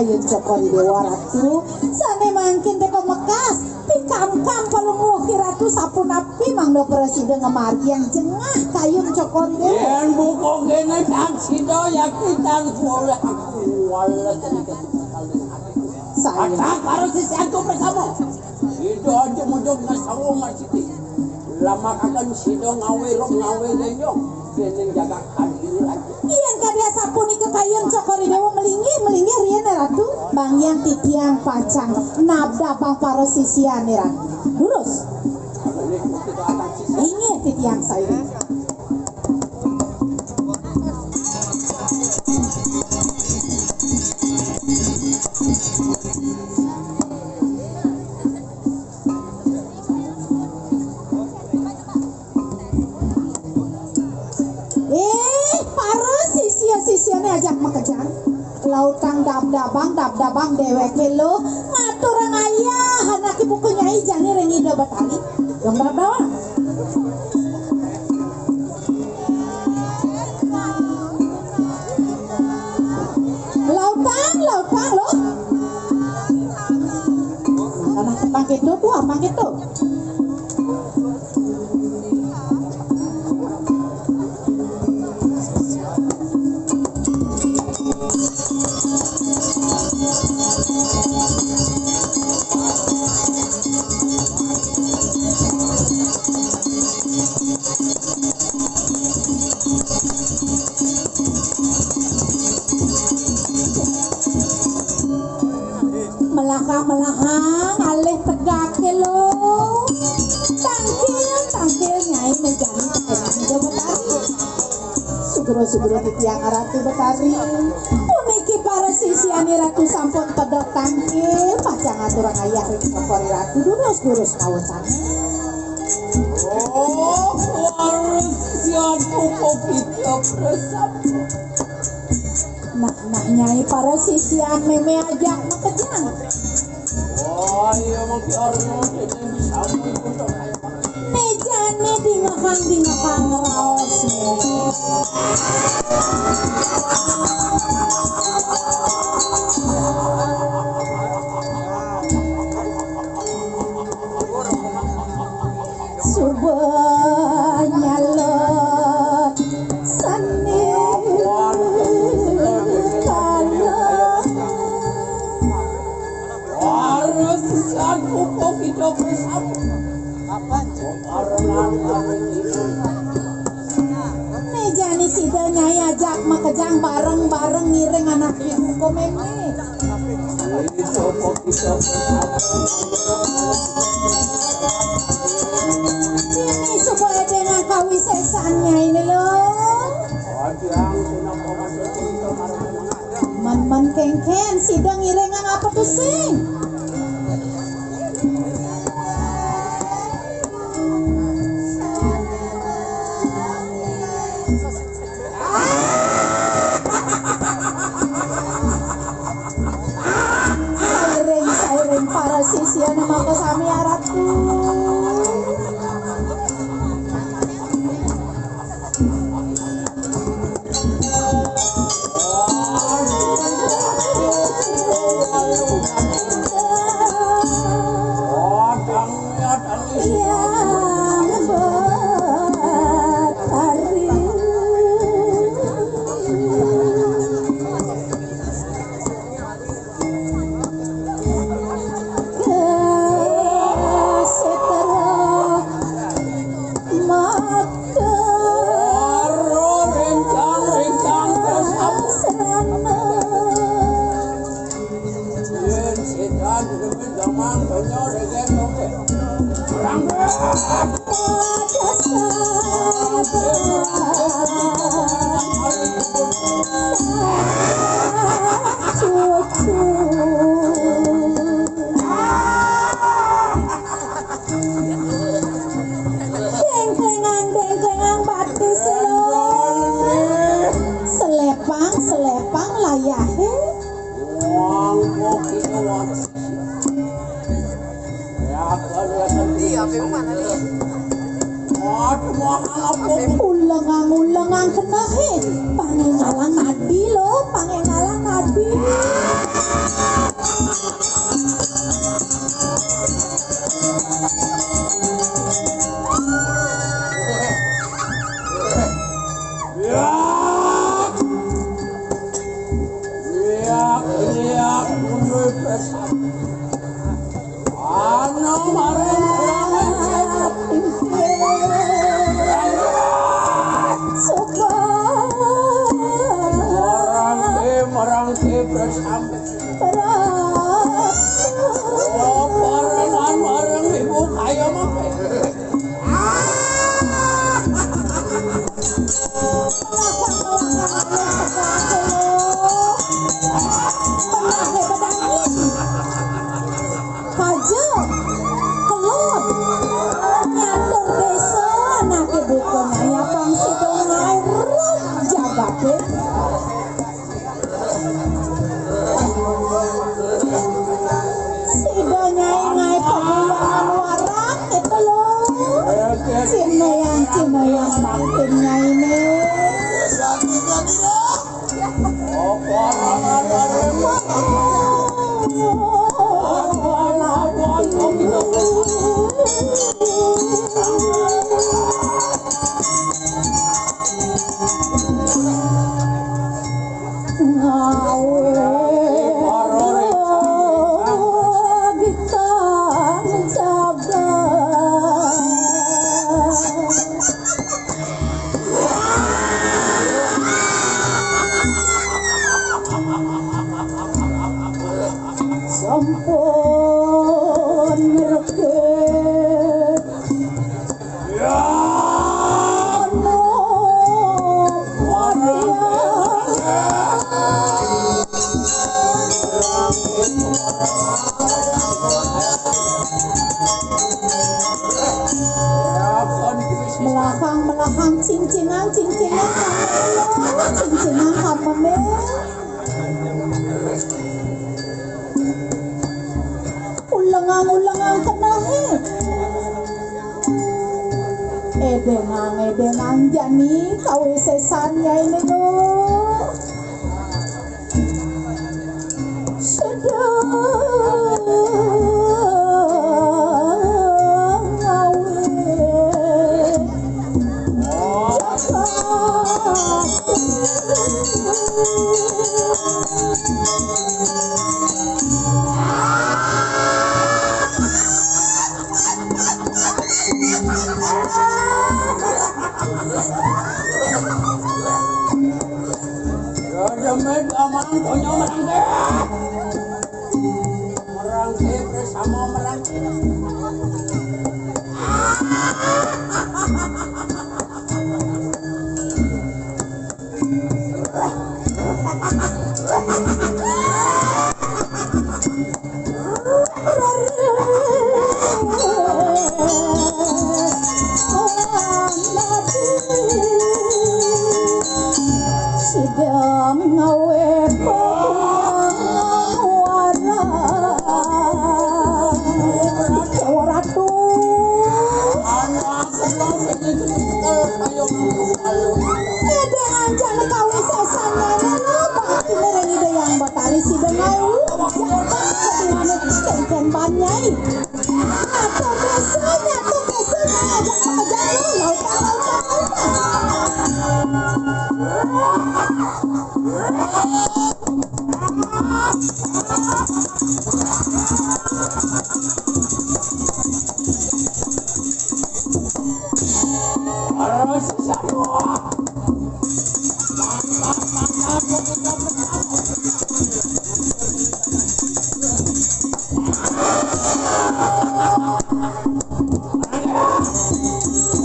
kayun cokori dewa ratu sane mangkin teko mekas ti kam-kam palunguh ki ratu sapun api mangdo presiden ngemargi yang jengah kayun cokori dewa yang buko gene tak sido ya kita oleh aku wala tadi saya ada karo sisi aku bersama itu aja mujok nasawo masiti lama akan sido ngawe lenyong gene jaga kadir lagi yang kadya sapun ikut kayun cokori dewa melinggi rian ratu bang yang titiang pacang nabda bang parosisian ratu lurus ingin titiang saya sisiane ajak makejang lautang dabdabang dewek lo ngatur ang ayah anak ibu kenyai jangan rengi do batali yang dabdawa lautang lo anak tentang itu tuh apa gitu melahang alih tegak lo tangkil nyai menjadi tekan betari sugro titiang ratu betari puniki para sisiane ratu sampun pedot tangkil pacang aturan ayah cokori ratu durus mawacan harus siapa kita bersama nah nyai para sisian meme ajak makejang iya mungkin orang ini bisa untuk mejane dingakang raos subanya lot sane aku kok hidup bersama mejani sida nyai ajak makejang bareng ngiring anak ibu komeme itu kok hidup ini supaya dengan kawisesannya ini loh man kengken sida ngiringan apa tuh sing sairing para sisian maka sami aratu selepang layahe ulengang kena he pangengalang nadi lo pangengalang nadi sampai. Ratu. Oh, bareng ibu kaya mah. Cina yang makin nyai Oh, bareng sampun ngereket ya ono melahang cincinan kamane ulengang kenahe edengang jani kawisesan ya ini lo sedang ngawe Jamet aman punya merangke. Merangke bersama merangke. sidang ngawe ratu edengan jana kawisesannya lo bakti mereni yang batari sidang ngawe kenten banyai atau biasanya ajak lo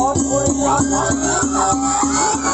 Oh,